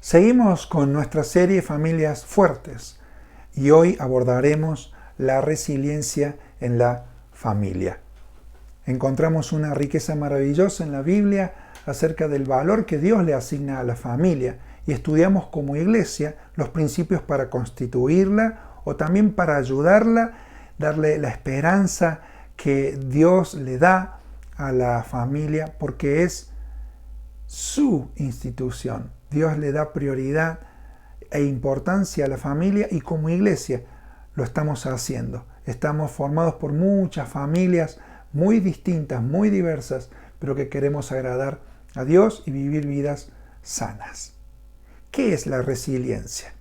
Seguimos con nuestra serie Familias Fuertes y hoy abordaremos la resiliencia en la familia. Encontramos una riqueza maravillosa en la Biblia acerca del valor que Dios le asigna a la familia y estudiamos como iglesia los principios para constituirla o también para ayudarla, darle la esperanza que Dios le da a la familia porque es su institución. Dios le da prioridad e importancia a la familia y como iglesia lo estamos haciendo. Estamos formados por muchas familias muy distintas, muy diversas, pero que queremos agradar a Dios y vivir vidas sanas. ¿Qué es la resiliencia?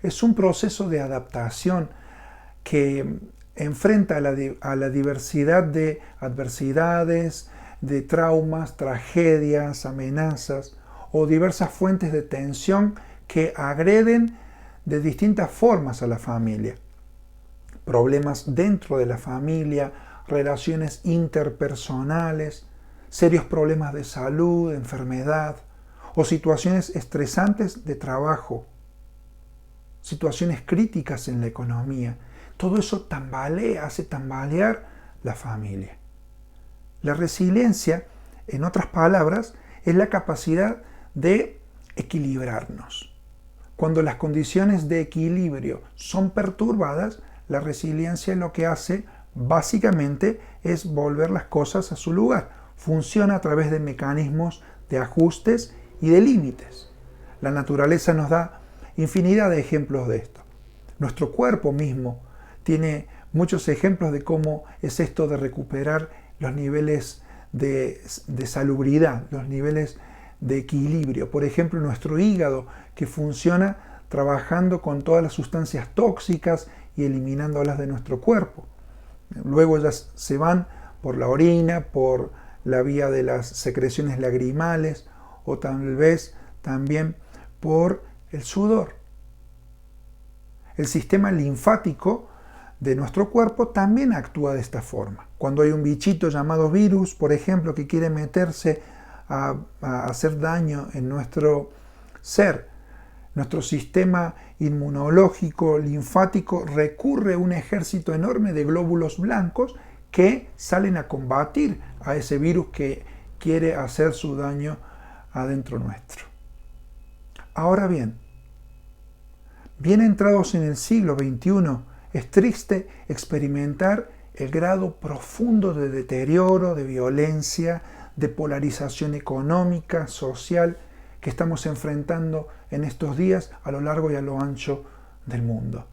Es un proceso de adaptación que enfrenta a la diversidad de adversidades, de traumas, tragedias, amenazas o diversas fuentes de tensión que agreden de distintas formas a la familia. Problemas dentro de la familia, relaciones interpersonales, serios problemas de salud, enfermedad o situaciones estresantes de trabajo, situaciones críticas en la economía. Todo eso hace tambalear la familia. La resiliencia, en otras palabras, es la capacidad de equilibrarnos. Cuando las condiciones de equilibrio son perturbadas, la resiliencia lo que hace básicamente es volver las cosas a su lugar. Funciona a través de mecanismos de ajustes y de límites. La naturaleza nos da infinidad de ejemplos de esto. Nuestro cuerpo mismo tiene muchos ejemplos de cómo es esto de recuperar los niveles de salubridad, los niveles de equilibrio. Por ejemplo, nuestro hígado, que funciona trabajando con todas las sustancias tóxicas y eliminándolas de nuestro cuerpo. Luego ellas se van por la orina, por la vía de las secreciones lagrimales o tal vez también por el sudor. El sistema linfático de nuestro cuerpo también actúa de esta forma. Cuando hay un bichito llamado virus, por ejemplo, que quiere meterse a hacer daño en nuestro ser, nuestro sistema inmunológico, linfático, recurre a un ejército enorme de glóbulos blancos que salen a combatir a ese virus que quiere hacer su daño adentro nuestro. Ahora bien entrados en el siglo XXI, es triste experimentar el grado profundo de deterioro, de violencia, de polarización económica, social, que estamos enfrentando en estos días a lo largo y a lo ancho del mundo.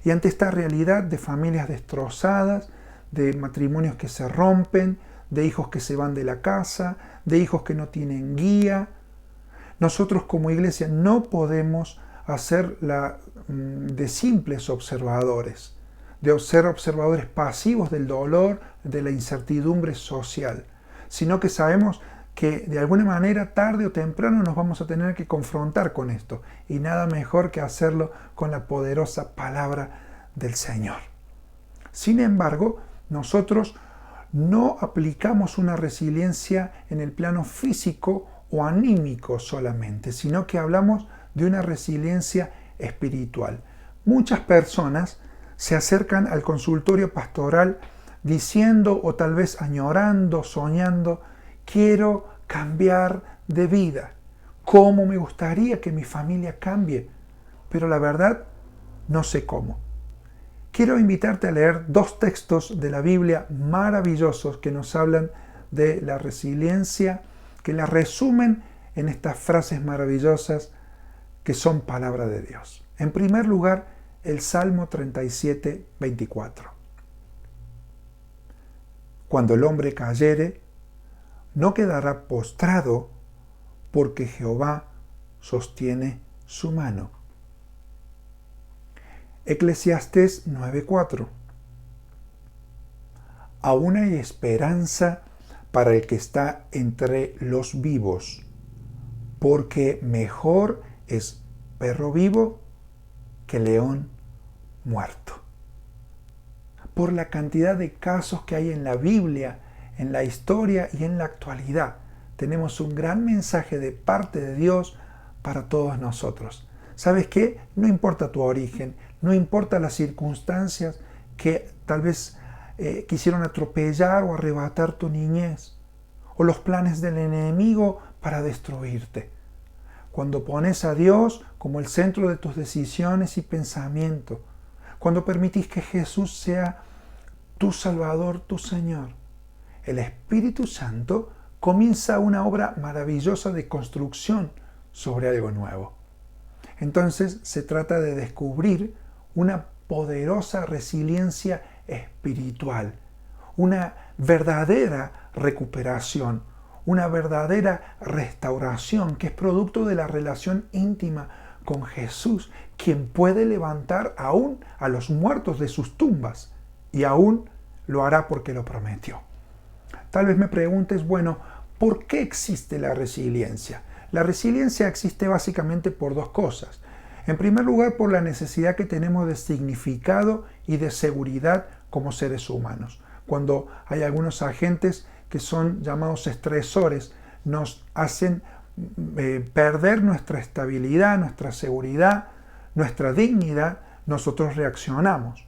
Y ante esta realidad de familias destrozadas, de matrimonios que se rompen, de hijos que se van de la casa, de hijos que no tienen guía, nosotros como iglesia no podemos hacer de simples observadores, de ser observadores pasivos del dolor, de la incertidumbre social, sino que sabemos que de alguna manera, tarde o temprano, nos vamos a tener que confrontar con esto, y nada mejor que hacerlo con la poderosa palabra del Señor. Sin embargo, nosotros no aplicamos una resiliencia en el plano físico o anímico solamente, sino que hablamos de una resiliencia espiritual. Muchas personas se acercan al consultorio pastoral diciendo o tal vez añorando, soñando, quiero cambiar de vida. ¿Cómo me gustaría que mi familia cambie? Pero la verdad, no sé cómo. Quiero invitarte a leer 2 textos de la Biblia maravillosos que nos hablan de la resiliencia, que la resumen en estas frases maravillosas que son palabra de Dios. En primer lugar, el Salmo 37, 24. Cuando el hombre cayere, no quedará postrado, porque Jehová sostiene su mano. Eclesiastés 9:4. Aún hay esperanza para el que está entre los vivos, porque mejor es perro vivo que león muerto. Por la cantidad de casos que hay en la Biblia, en la historia y en la actualidad, tenemos un gran mensaje de parte de Dios para todos nosotros. ¿Sabes qué? No importa tu origen, no importa las circunstancias que tal vez quisieron atropellar o arrebatar tu niñez, o los planes del enemigo para destruirte. Cuando pones a Dios como el centro de tus decisiones y pensamientos, cuando permitís que Jesús sea tu Salvador, tu Señor, el Espíritu Santo comienza una obra maravillosa de construcción sobre algo nuevo. Entonces se trata de descubrir una poderosa resiliencia espiritual, una verdadera recuperación, una verdadera restauración que es producto de la relación íntima con Jesús, quien puede levantar aún a los muertos de sus tumbas y aún lo hará porque lo prometió. Tal vez me preguntes, bueno, ¿por qué existe la resiliencia? La resiliencia existe básicamente por dos cosas. En primer lugar, por la necesidad que tenemos de significado y de seguridad como seres humanos. Cuando hay algunos agentes que son llamados estresores, nos hacen perder nuestra estabilidad, nuestra seguridad, nuestra dignidad, nosotros reaccionamos.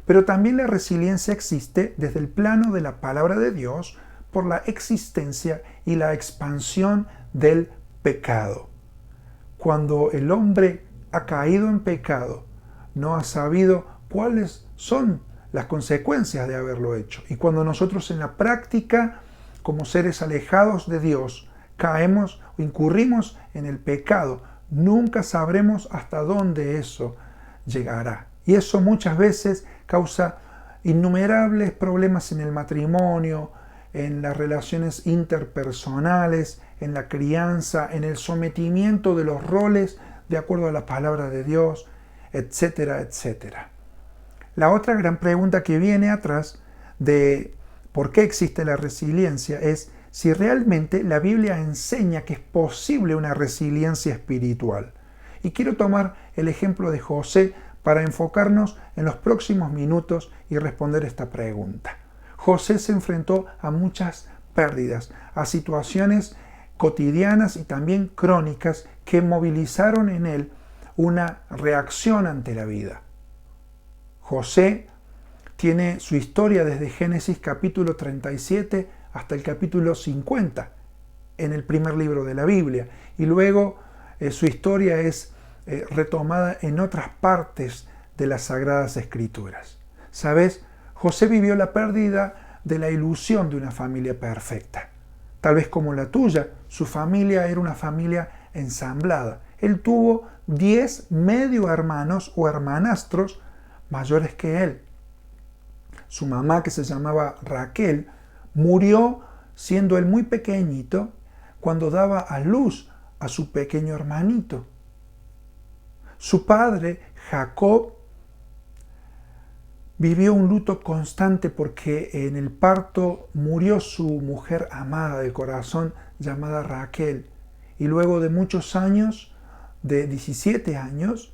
Pero también la resiliencia existe desde el plano de la palabra de Dios por la existencia y la expansión del pecado. Cuando el hombre ha caído en pecado, no ha sabido cuáles son las consecuencias de haberlo hecho. Y cuando nosotros en la práctica, como seres alejados de Dios, caemos o incurrimos en el pecado, nunca sabremos hasta dónde eso llegará. Y eso muchas veces causa innumerables problemas en el matrimonio, en las relaciones interpersonales, en la crianza, en el sometimiento de los roles de acuerdo a la palabra de Dios, etcétera, etcétera. La otra gran pregunta que viene atrás de por qué existe la resiliencia es si realmente la Biblia enseña que es posible una resiliencia espiritual. Y quiero tomar el ejemplo de José para enfocarnos en los próximos minutos y responder esta pregunta. José se enfrentó a muchas pérdidas, a situaciones cotidianas y también crónicas que movilizaron en él una reacción ante la vida. José tiene su historia desde Génesis capítulo 37 hasta el capítulo 50 en el primer libro de la Biblia, y luego su historia es retomada en otras partes de las Sagradas Escrituras. ¿Sabes? José vivió la pérdida de la ilusión de una familia perfecta. Tal vez como la tuya, su familia era una familia ensamblada. Él tuvo 10 medio hermanos o hermanastros mayores que él. Su mamá, que se llamaba Raquel, murió siendo él muy pequeñito cuando daba a luz a su pequeño hermanito. Su padre, Jacob, vivió un luto constante porque en el parto murió su mujer amada del corazón llamada Raquel. Y luego de muchos años, de 17 años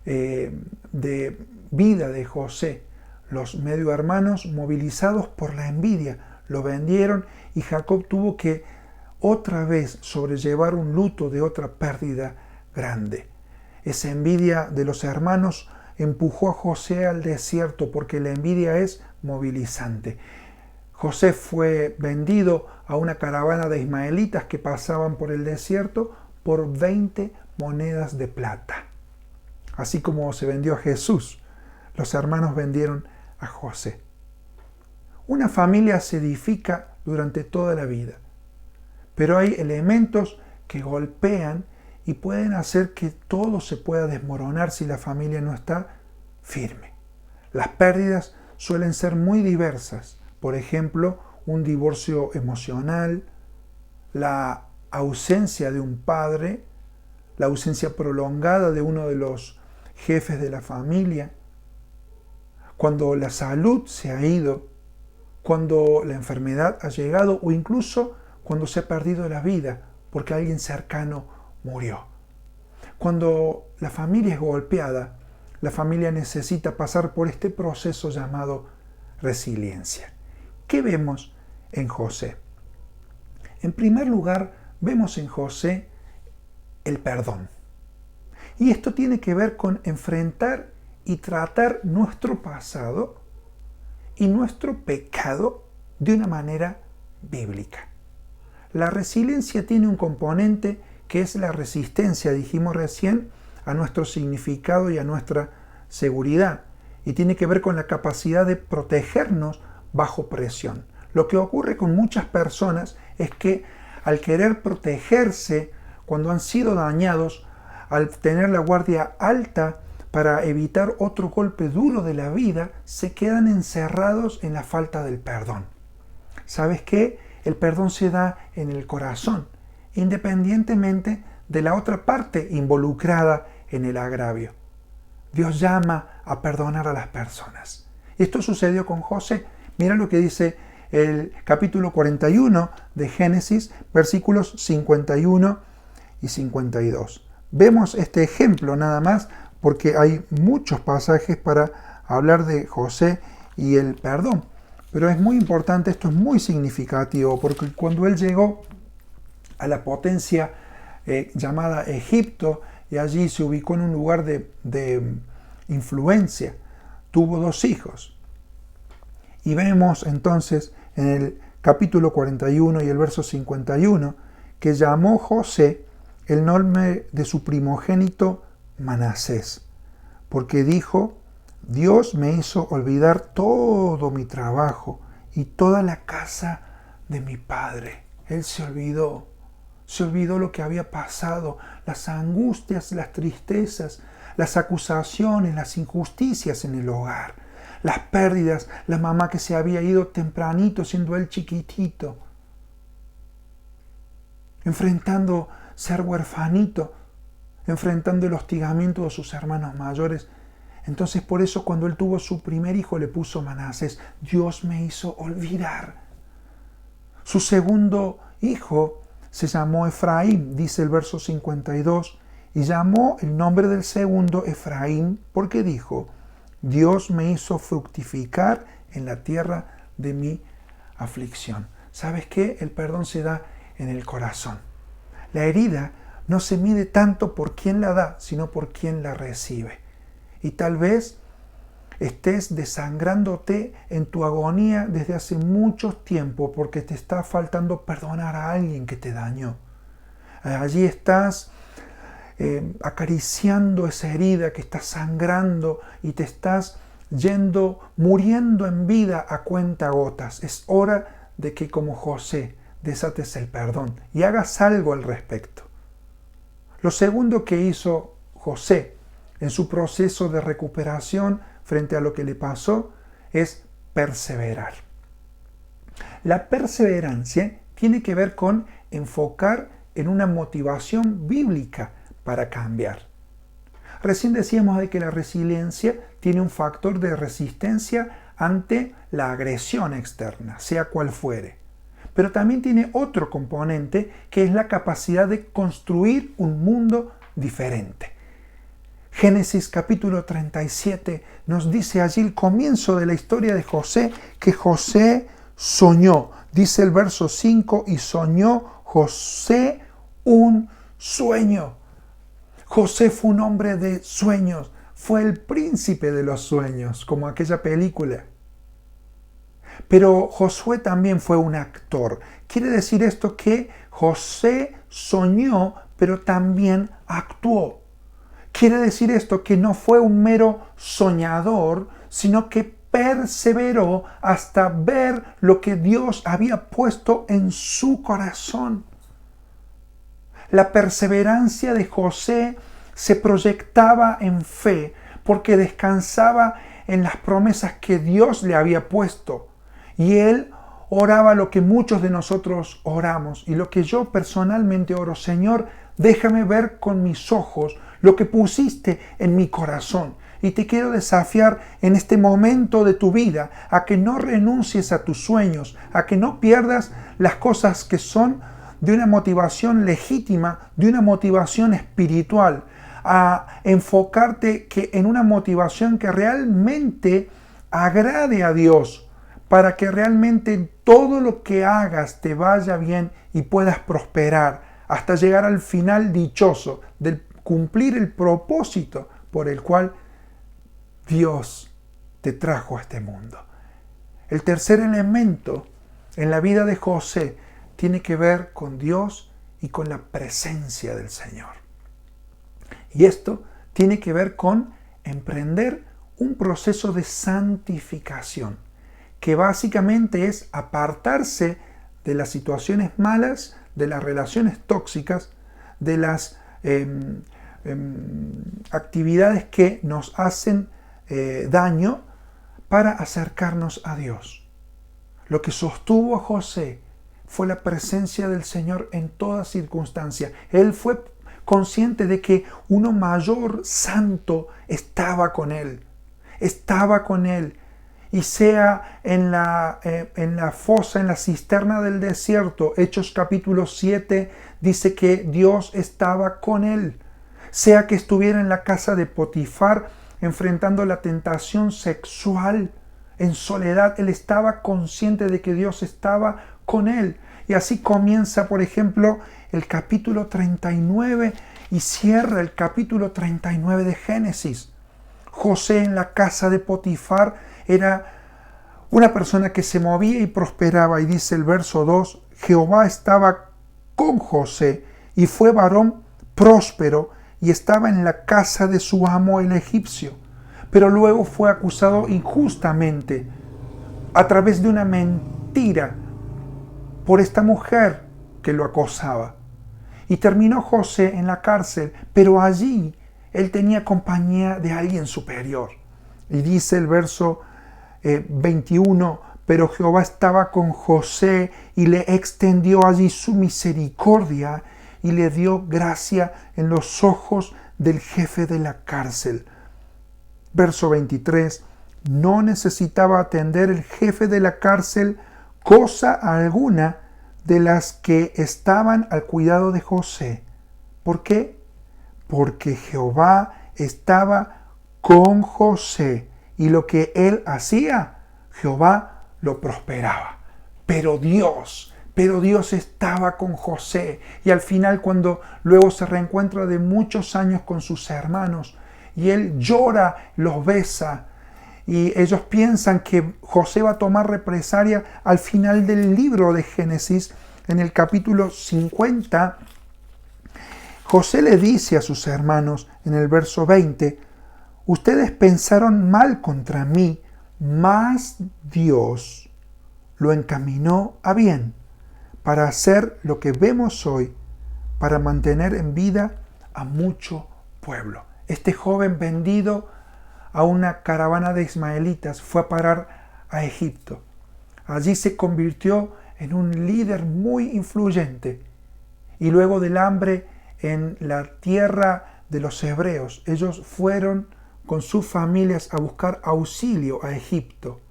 de vida de José, los medio hermanos, movilizados por la envidia, lo vendieron y Jacob tuvo que otra vez sobrellevar un luto de otra pérdida grande. Esa envidia de los hermanos empujó a José al desierto porque la envidia es movilizante. José fue vendido a una caravana de ismaelitas que pasaban por el desierto por 20 monedas de plata. Así como se vendió a Jesús, los hermanos vendieron a José. Una familia se edifica durante toda la vida, pero hay elementos que golpean y pueden hacer que todo se pueda desmoronar si la familia no está firme. Las pérdidas suelen ser muy diversas. Por ejemplo, un divorcio emocional, la ausencia de un padre, la ausencia prolongada de uno de los jefes de la familia, cuando la salud se ha ido, cuando la enfermedad ha llegado o incluso cuando se ha perdido la vida porque alguien cercano murió. Cuando la familia es golpeada, la familia necesita pasar por este proceso llamado resiliencia. ¿Qué vemos en José? En primer lugar, vemos en José el perdón. Y esto tiene que ver con enfrentar y tratar nuestro pasado y nuestro pecado de una manera bíblica. La resiliencia tiene un componente que es la resistencia, dijimos recién, a nuestro significado y a nuestra seguridad. Y tiene que ver con la capacidad de protegernos bajo presión. Lo que ocurre con muchas personas es que al querer protegerse cuando han sido dañados, al tener la guardia alta para evitar otro golpe duro de la vida, se quedan encerrados en la falta del perdón. ¿Sabes qué? El perdón se da en el corazón, independientemente de la otra parte involucrada en el agravio. Dios llama a perdonar a las personas. Esto sucedió con José. Mira lo que dice el capítulo 41 de Génesis, versículos 51 y 52. Vemos este ejemplo nada más porque hay muchos pasajes para hablar de José y el perdón. Pero es muy importante, esto es muy significativo, porque cuando él llegó a la potencia llamada Egipto, y allí se ubicó en un lugar de influencia, tuvo 2 hijos. Y vemos entonces en el capítulo 41 y el verso 51 que llamó José el nombre de su primogénito Manasés, porque dijo: Dios me hizo olvidar todo mi trabajo y toda la casa de mi padre. Él se olvidó lo que había pasado, las angustias, las tristezas, las acusaciones, las injusticias en el hogar, las pérdidas, la mamá que se había ido tempranito siendo él chiquitito, enfrentando ser huerfanito, enfrentando el hostigamiento de sus hermanos mayores. Entonces por eso cuando él tuvo su primer hijo le puso Manasés. Dios me hizo olvidar. Su segundo hijo se llamó Efraín, dice el verso 52, y llamó el nombre del segundo Efraín porque dijo: Dios me hizo fructificar en la tierra de mi aflicción. ¿Sabes qué? El perdón se da en el corazón. La herida no se mide tanto por quién la da, sino por quién la recibe. Y tal vez estés desangrándote en tu agonía desde hace mucho tiempo porque te está faltando perdonar a alguien que te dañó. Allí estás acariciando esa herida que está sangrando y te estás muriendo en vida a cuentagotas. Es hora de que, como José, desates el perdón y hagas algo al respecto. Lo segundo que hizo José en su proceso de recuperación frente a lo que le pasó es perseverar. La perseverancia tiene que ver con enfocar en una motivación bíblica para cambiar. Recién decíamos de que la resiliencia tiene un factor de resistencia ante la agresión externa, sea cual fuere. Pero también tiene otro componente que es la capacidad de construir un mundo diferente. Génesis capítulo 37 nos dice allí el comienzo de la historia de José, que José soñó. Dice el verso 5, y soñó José un sueño. José fue un hombre de sueños, fue el príncipe de los sueños, como aquella película. Pero Josué también fue un actor. Quiere decir esto que José soñó, pero también actuó. Quiere decir esto que no fue un mero soñador, sino que perseveró hasta ver lo que Dios había puesto en su corazón. La perseverancia de José se proyectaba en fe porque descansaba en las promesas que Dios le había puesto. Y él oraba lo que muchos de nosotros oramos y lo que yo personalmente oro: Señor, déjame ver con mis ojos lo que pusiste en mi corazón. Y te quiero desafiar en este momento de tu vida a que no renuncies a tus sueños, a que no pierdas las cosas que son de una motivación legítima, de una motivación espiritual, a enfocarte en una motivación que realmente agrade a Dios, para que realmente todo lo que hagas te vaya bien y puedas prosperar. hasta llegar al final dichoso, de cumplir el propósito por el cual Dios te trajo a este mundo. El tercer elemento en la vida de José tiene que ver con Dios y con la presencia del Señor. Y esto tiene que ver con emprender un proceso de santificación, que básicamente es apartarse de las situaciones malas, de las relaciones tóxicas, de las actividades que nos hacen daño, para acercarnos a Dios. Lo que sostuvo a José fue la presencia del Señor en toda circunstancia. Él fue consciente de que uno mayor, santo, estaba con él. Estaba con él. Y sea en la fosa, en la cisterna del desierto, Hechos capítulo 7, dice que Dios estaba con él. Sea que estuviera en la casa de Potifar, enfrentando la tentación sexual en soledad, él estaba consciente de que Dios estaba con él. Y así comienza, por ejemplo, el capítulo 39 y cierra el capítulo 39 de Génesis. José en la casa de Potifar era una persona que se movía y prosperaba, y dice el verso 2, Jehová estaba con José y fue varón próspero y estaba en la casa de su amo el egipcio, pero luego fue acusado injustamente a través de una mentira por esta mujer que lo acosaba. Y terminó José en la cárcel, pero allí él tenía compañía de alguien superior. Y dice el verso 21, pero Jehová estaba con José y le extendió allí su misericordia y le dio gracia en los ojos del jefe de la cárcel. Verso 23, no necesitaba atender el jefe de la cárcel cosa alguna de las que estaban al cuidado de José. ¿Por qué? Porque Jehová estaba con José y lo que él hacía, Jehová lo prosperaba. Pero Dios estaba con José. Y al final, cuando luego se reencuentra de muchos años con sus hermanos, y él llora, los besa, y ellos piensan que José va a tomar represalia, al final del libro de Génesis, en el capítulo 50, José le dice a sus hermanos, en el verso 20, ustedes pensaron mal contra mí, mas Dios lo encaminó a bien, para hacer lo que vemos hoy, para mantener en vida a mucho pueblo. Este joven vendido a una caravana de ismaelitas fue a parar a Egipto. Allí se convirtió en un líder muy influyente. Y luego del hambre en la tierra de los hebreos, ellos fueron con sus familias a buscar auxilio a Egipto.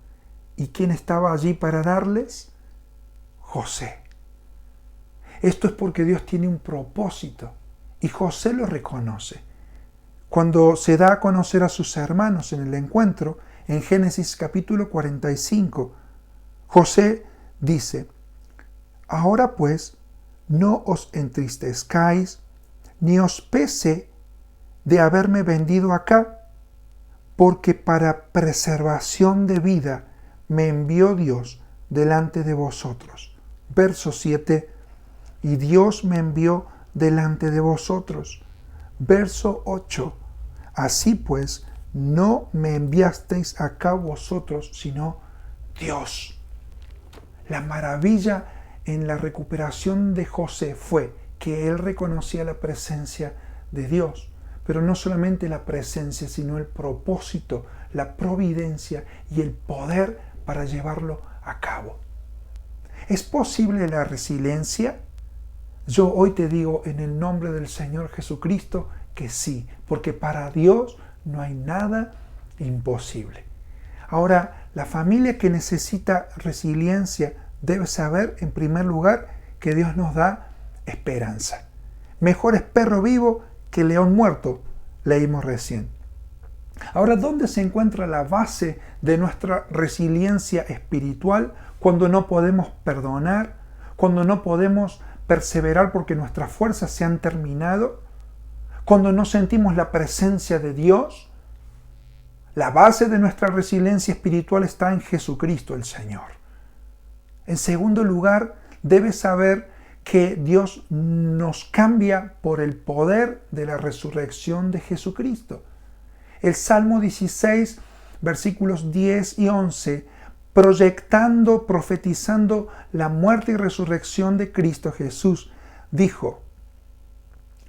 ¿Y quién estaba allí para darles? José. Esto es porque Dios tiene un propósito y José lo reconoce. Cuando se da a conocer a sus hermanos en el encuentro, en Génesis capítulo 45, José dice, ahora pues, no os entristezcáis, ni os pese de haberme vendido acá, porque para preservación de vida me envió Dios delante de vosotros. Verso 7, y Dios me envió delante de vosotros. Verso 8, así pues, no me enviasteis acá vosotros, sino Dios. La maravilla en la recuperación de José fue que él reconocía la presencia de Dios, pero no solamente la presencia, sino el propósito, la providencia y el poder para llevarlo a cabo. ¿Es posible la resiliencia? Yo hoy te digo en el nombre del Señor Jesucristo que sí, porque para Dios no hay nada imposible. Ahora, la familia que necesita resiliencia debe saber, en primer lugar, que Dios nos da esperanza. Mejor es perro vivo que león muerto, leímos recién. Ahora, ¿dónde se encuentra la base de nuestra resiliencia espiritual cuando no podemos perdonar, cuando no podemos perseverar porque nuestras fuerzas se han terminado, cuando no sentimos la presencia de Dios, la base de nuestra resiliencia espiritual está en Jesucristo el Señor. En segundo lugar, debes saber que Dios nos cambia por el poder de la resurrección de Jesucristo. El Salmo 16, versículos 10 y 11, proyectando, profetizando la muerte y resurrección de Cristo Jesús, dijo: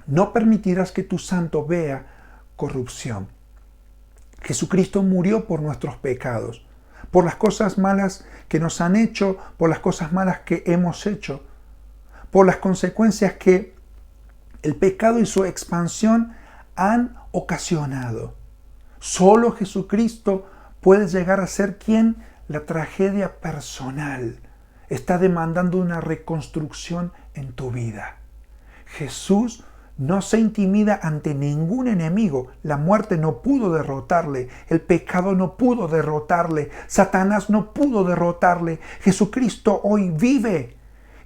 no permitirás que tu santo vea corrupción. Jesucristo murió por nuestros pecados, por las cosas malas que nos han hecho, por las cosas malas que hemos hecho, por las consecuencias que el pecado y su expansión han ocasionado. Solo Jesucristo puede llegar a ser quien la tragedia personal está demandando una reconstrucción en tu vida. Jesús no se intimida ante ningún enemigo. La muerte no pudo derrotarle, el pecado no pudo derrotarle, Satanás no pudo derrotarle. Jesucristo hoy vive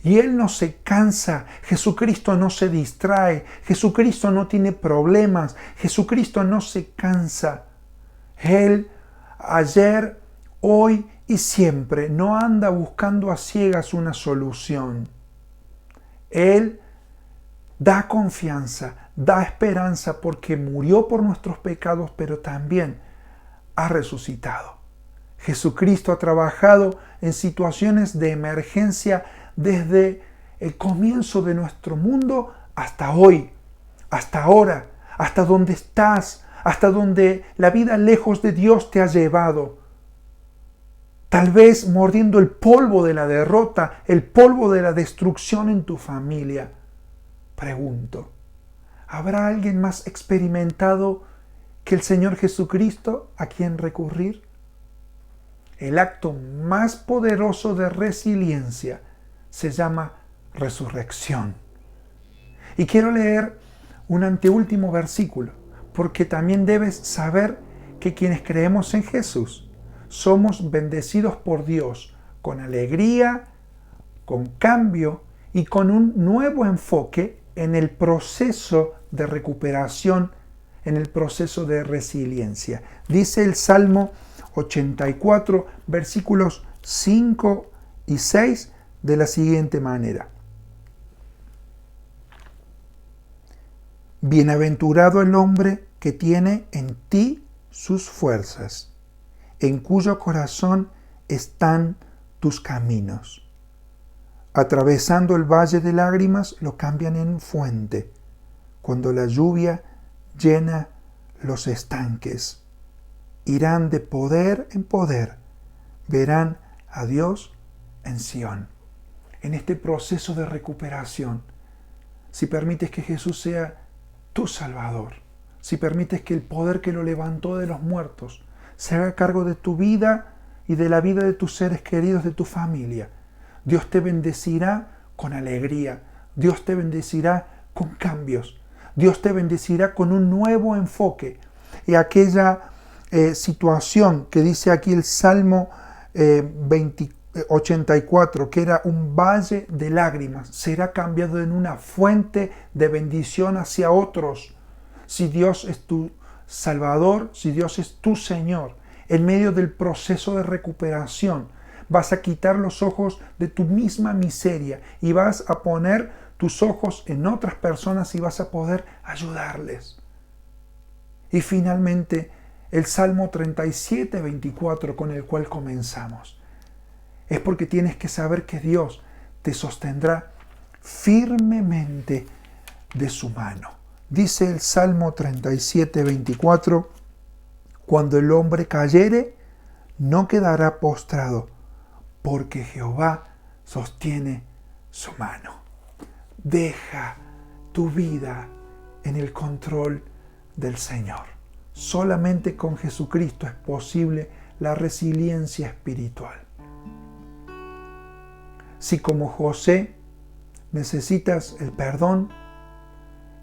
y Él no se cansa, Jesucristo no se distrae, Jesucristo no tiene problemas, Jesucristo no se cansa. Él, ayer, hoy y siempre, no anda buscando a ciegas una solución. Él da confianza, da esperanza porque murió por nuestros pecados, pero también ha resucitado. Jesucristo ha trabajado en situaciones de emergencia desde el comienzo de nuestro mundo hasta hoy, hasta ahora, hasta donde estás, hasta donde la vida lejos de Dios te ha llevado. Tal vez mordiendo el polvo de la derrota, el polvo de la destrucción en tu familia. Pregunto, ¿habrá alguien más experimentado que el Señor Jesucristo a quien recurrir? El acto más poderoso de resiliencia se llama resurrección. Y quiero leer un anteúltimo versículo, porque también debes saber que quienes creemos en Jesús somos bendecidos por Dios con alegría, con cambio y con un nuevo enfoque en el proceso de recuperación, en el proceso de resiliencia. Dice el Salmo 84, versículos 5 y 6 de la siguiente manera: bienaventurado el hombre que tiene en ti sus fuerzas, en cuyo corazón están tus caminos. Atravesando el valle de lágrimas lo cambian en fuente, cuando la lluvia llena los estanques. Irán de poder en poder, verán a Dios en Sión. En este proceso de recuperación, si permites que Jesús sea tu Salvador, si permites que el poder que lo levantó de los muertos se haga cargo de tu vida y de la vida de tus seres queridos, de tu familia, Dios te bendecirá con alegría, Dios te bendecirá con cambios, Dios te bendecirá con un nuevo enfoque. Y aquella situación que dice aquí el Salmo 84, que era un valle de lágrimas, será cambiado en una fuente de bendición hacia otros. Si Dios es tu Salvador, si Dios es tu Señor, en medio del proceso de recuperación, vas a quitar los ojos de tu misma miseria y vas a poner tus ojos en otras personas y vas a poder ayudarles. Y finalmente, el Salmo 37, 24, con el cual comenzamos. Es porque tienes que saber que Dios te sostendrá firmemente de su mano. Dice el Salmo 37, 24, cuando el hombre cayere, no quedará postrado, porque Jehová sostiene su mano. Deja tu vida en el control del Señor. Solamente con Jesucristo es posible la resiliencia espiritual. Si como José necesitas el perdón,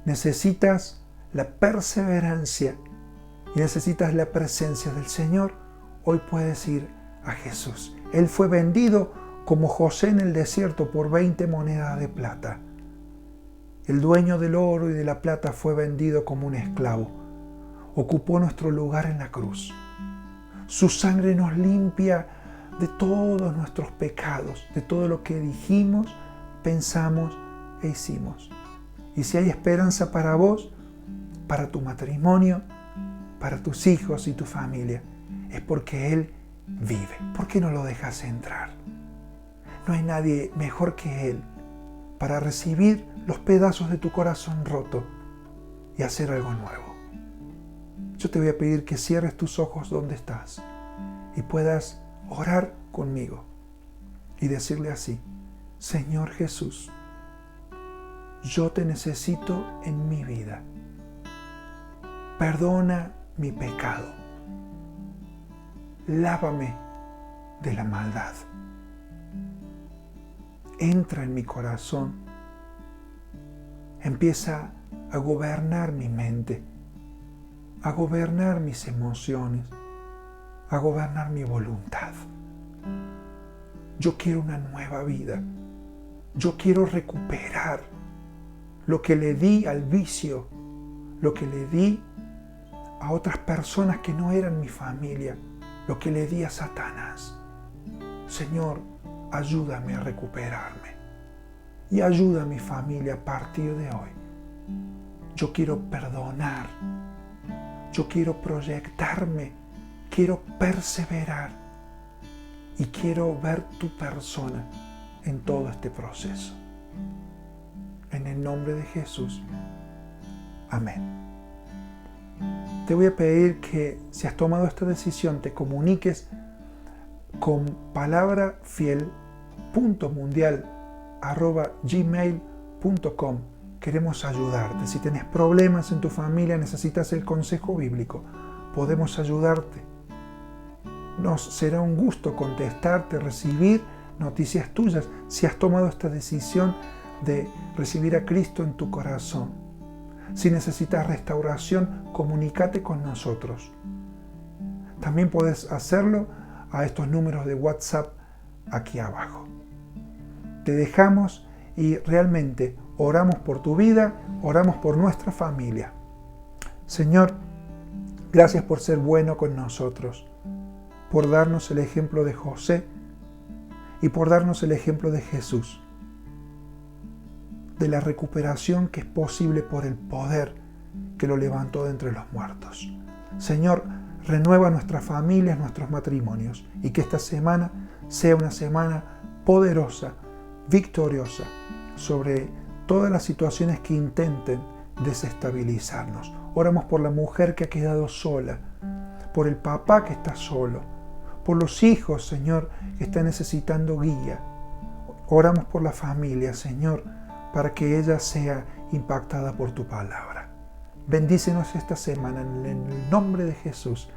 necesitas la perseverancia y necesitas la presencia del Señor, hoy puedes ir a Jesús. Él fue vendido como José en el desierto por 20 monedas de plata. El dueño del oro y de la plata fue vendido como un esclavo. Ocupó nuestro lugar en la cruz. Su sangre nos limpia de todos nuestros pecados, de todo lo que dijimos, pensamos e hicimos. Y si hay esperanza para vos, para tu matrimonio, para tus hijos y tu familia, es porque Él vive. ¿Por qué no lo dejas entrar? No hay nadie mejor que Él para recibir los pedazos de tu corazón roto y hacer algo nuevo. Yo te voy a pedir que cierres tus ojos donde estás y puedas orar conmigo y decirle así: Señor Jesús, yo te necesito en mi vida. Perdona mi pecado. Lávame de la maldad. Entra en mi corazón. Empieza a gobernar mi mente, a gobernar mis emociones, a gobernar mi voluntad. Yo quiero una nueva vida. Yo quiero recuperar lo que le di al vicio, lo que le di a otras personas que no eran mi familia, lo que le di a Satanás. Señor, ayúdame a recuperarme y ayuda a mi familia a partir de hoy. Yo quiero perdonar, yo quiero proyectarme, quiero perseverar y quiero ver tu persona en todo este proceso. En el nombre de Jesús. Amén. Te voy a pedir que, si has tomado esta decisión, te comuniques con palabrafiel.mundial@gmail.com. Queremos ayudarte. Si tienes problemas en tu familia, necesitas el consejo bíblico, podemos ayudarte. Nos será un gusto contestarte, recibir noticias tuyas si has tomado esta decisión de recibir a Cristo en tu corazón. Si necesitas restauración, comunícate con nosotros. También puedes hacerlo a estos números de WhatsApp aquí abajo. Te dejamos y realmente oramos por tu vida, oramos por nuestra familia. Señor, gracias por ser bueno con nosotros, por darnos el ejemplo de José y por darnos el ejemplo de Jesús, de la recuperación que es posible por el poder que lo levantó de entre los muertos. Señor, renueva nuestras familias, nuestros matrimonios, y que esta semana sea una semana poderosa, victoriosa, sobre todas las situaciones que intenten desestabilizarnos. Oramos por la mujer que ha quedado sola, por el papá que está solo, por los hijos, Señor, que están necesitando guía. Oramos por la familia, Señor, para que ella sea impactada por tu palabra. Bendícenos esta semana en el nombre de Jesús.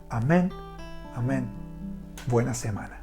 Amén, amén. Buena semana.